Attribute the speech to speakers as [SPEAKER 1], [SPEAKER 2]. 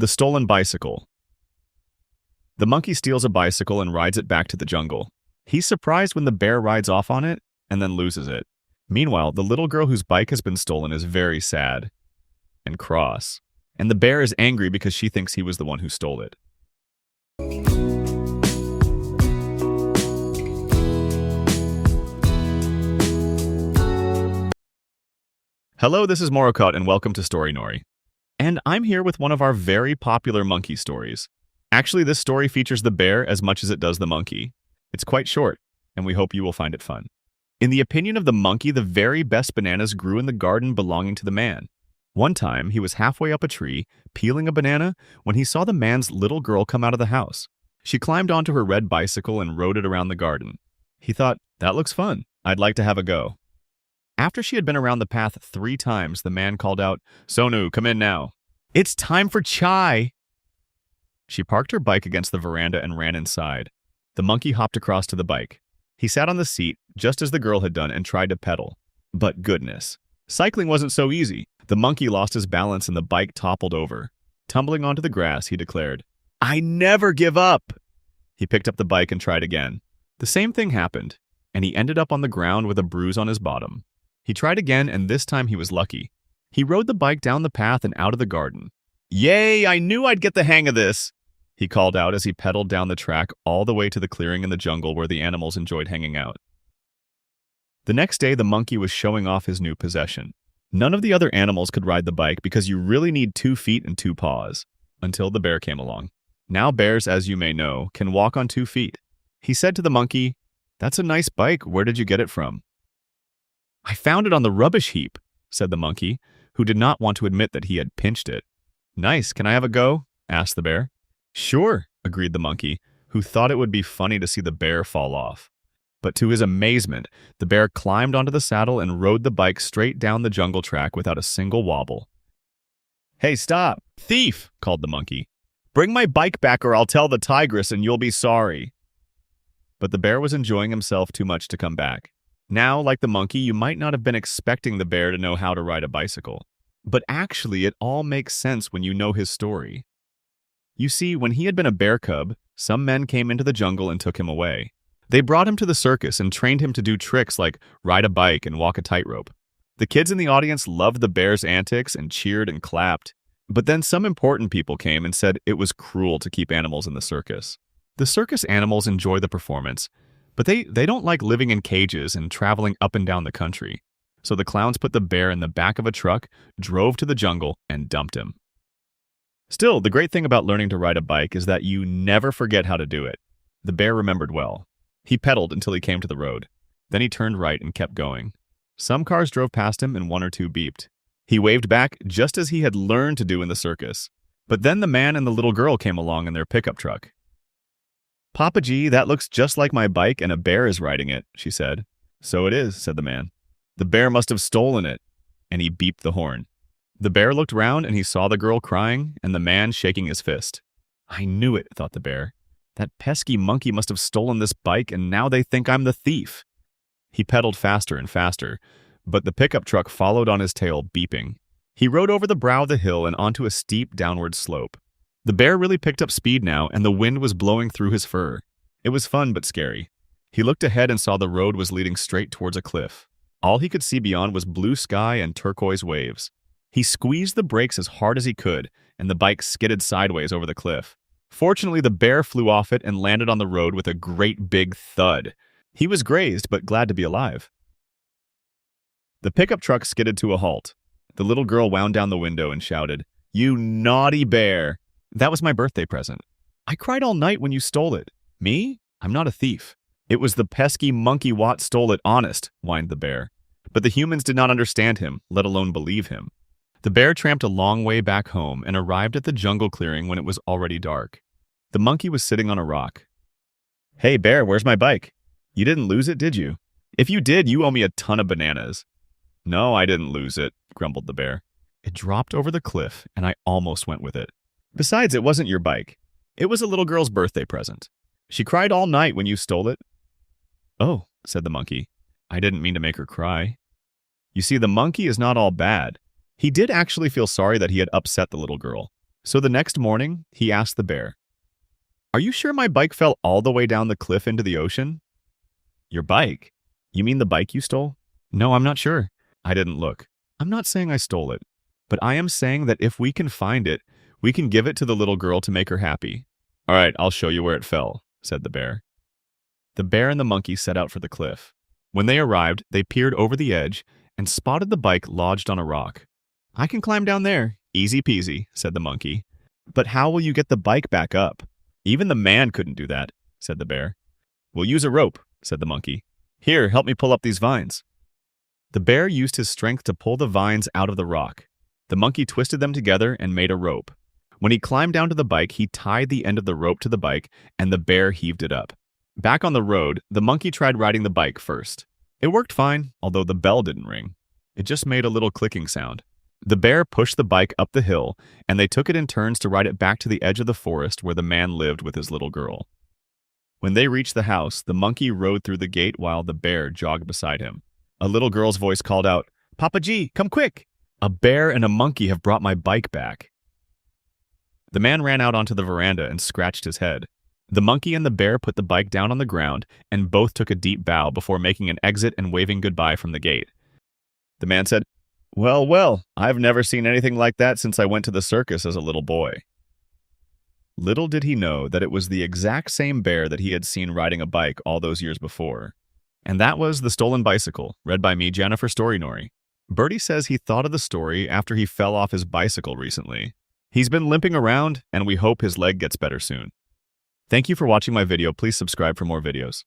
[SPEAKER 1] The stolen bicycle. The monkey steals a bicycle and rides it back to the jungle. He's surprised when the bear rides off on it and then loses it. Meanwhile, the little girl whose bike has been stolen is very sad and cross, and the bear is angry because she thinks he was the one who stole it. Hello, this is Morocott and welcome to Story Nori. And I'm here with one of our very popular monkey stories. Actually, this story features the bear as much as it does the monkey. It's quite short, and we hope you will find it fun. In the opinion of the monkey, the very best bananas grew in the garden belonging to the man. One time, he was halfway up a tree, peeling a banana, when he saw the man's little girl come out of the house. She climbed onto her red bicycle and rode it around the garden. He thought, that looks fun. I'd like to have a go. After she had been around the path 3 times, the man called out, Sonu, come in now. It's time for chai. She parked her bike against the veranda and ran inside. The monkey hopped across to the bike. He sat on the seat, just as the girl had done, and tried to pedal. But goodness, cycling wasn't so easy. The monkey lost his balance and the bike toppled over. Tumbling onto the grass, he declared, I never give up. He picked up the bike and tried again. The same thing happened, and he ended up on the ground with a bruise on his bottom. He tried again, and this time he was lucky. He rode the bike down the path and out of the garden. Yay, I knew I'd get the hang of this, he called out as he pedaled down the track all the way to the clearing in the jungle where the animals enjoyed hanging out. The next day, the monkey was showing off his new possession. None of the other animals could ride the bike because you really need 2 feet and 2 paws, until the bear came along. Now bears, as you may know, can walk on 2 feet. He said to the monkey, That's a nice bike. Where did you get it from? I found it on the rubbish heap, said the monkey, who did not want to admit that he had pinched it. Nice, can I have a go? Asked the bear. Sure, agreed the monkey, who thought it would be funny to see the bear fall off. But to his amazement, the bear climbed onto the saddle and rode the bike straight down the jungle track without a single wobble. Hey, stop! Thief! Called the monkey. Bring my bike back or I'll tell the tigress and you'll be sorry. But the bear was enjoying himself too much to come back. Now, like the monkey, you might not have been expecting the bear to know how to ride a bicycle. But actually, it all makes sense when you know his story. You see, when he had been a bear cub, some men came into the jungle and took him away. They brought him to the circus and trained him to do tricks like ride a bike and walk a tightrope. The kids in the audience loved the bear's antics and cheered and clapped. But then some important people came and said it was cruel to keep animals in the circus. The circus animals enjoy the performance, but they don't like living in cages and traveling up and down the country. So the clowns put the bear in the back of a truck, drove to the jungle, and dumped him. Still, the great thing about learning to ride a bike is that you never forget how to do it. The bear remembered well. He pedaled until he came to the road. Then he turned right and kept going. Some cars drove past him and 1 or 2 beeped. He waved back just as he had learned to do in the circus. But then the man and the little girl came along in their pickup truck. Papa G, that looks just like my bike and a bear is riding it, she said. So it is, said the man. The bear must have stolen it. And he beeped the horn. The bear looked round and he saw the girl crying and the man shaking his fist. I knew it, thought the bear. That pesky monkey must have stolen this bike and now they think I'm the thief. He pedaled faster and faster, but the pickup truck followed on his tail, beeping. He rode over the brow of the hill and onto a steep downward slope. The bear really picked up speed now, and the wind was blowing through his fur. It was fun but scary. He looked ahead and saw the road was leading straight towards a cliff. All he could see beyond was blue sky and turquoise waves. He squeezed the brakes as hard as he could, and the bike skidded sideways over the cliff. Fortunately, the bear flew off it and landed on the road with a great big thud. He was grazed, but glad to be alive. The pickup truck skidded to a halt. The little girl wound down the window and shouted, You naughty bear! That was my birthday present. I cried all night when you stole it. Me? I'm not a thief. It was the pesky monkey Watt stole it, honest, whined the bear. But the humans did not understand him, let alone believe him. The bear tramped a long way back home and arrived at the jungle clearing when it was already dark. The monkey was sitting on a rock. Hey bear, where's my bike? You didn't lose it, did you? If you did, you owe me a ton of bananas. No, I didn't lose it, grumbled the bear. It dropped over the cliff and I almost went with it. Besides, it wasn't your bike. It was a little girl's birthday present. She cried all night when you stole it. Oh, said the monkey. I didn't mean to make her cry. You see, the monkey is not all bad. He did actually feel sorry that he had upset the little girl. So the next morning, he asked the bear, "Are you sure my bike fell all the way down the cliff into the ocean?" "Your bike? You mean the bike you stole?" "No, I'm not sure. I didn't look. I'm not saying I stole it, but I am saying that if we can find it, we can give it to the little girl to make her happy." "All right, I'll show you where it fell," said the bear. The bear and the monkey set out for the cliff. When they arrived, they peered over the edge and spotted the bike lodged on a rock. "I can climb down there. Easy peasy," said the monkey. "But how will you get the bike back up?" "Even the man couldn't do that," said the bear. "We'll use a rope," said the monkey. "Here, help me pull up these vines." The bear used his strength to pull the vines out of the rock. The monkey twisted them together and made a rope. When he climbed down to the bike, he tied the end of the rope to the bike, and the bear heaved it up. Back on the road, the monkey tried riding the bike first. It worked fine, although the bell didn't ring. It just made a little clicking sound. The bear pushed the bike up the hill, and they took it in turns to ride it back to the edge of the forest where the man lived with his little girl. When they reached the house, the monkey rode through the gate while the bear jogged beside him. A little girl's voice called out, "Papa G, come quick! A bear and a monkey have brought my bike back." The man ran out onto the veranda and scratched his head. The monkey and the bear put the bike down on the ground, and both took a deep bow before making an exit and waving goodbye from the gate. The man said, "Well, well, I've never seen anything like that since I went to the circus as a little boy." Little did he know that it was the exact same bear that he had seen riding a bike all those years before. And that was The Stolen Bicycle, read by me, Jennifer Storynori. Bertie says he thought of the story after he fell off his bicycle recently. He's been limping around, and we hope his leg gets better soon. Thank you for watching my video. Please subscribe for more videos.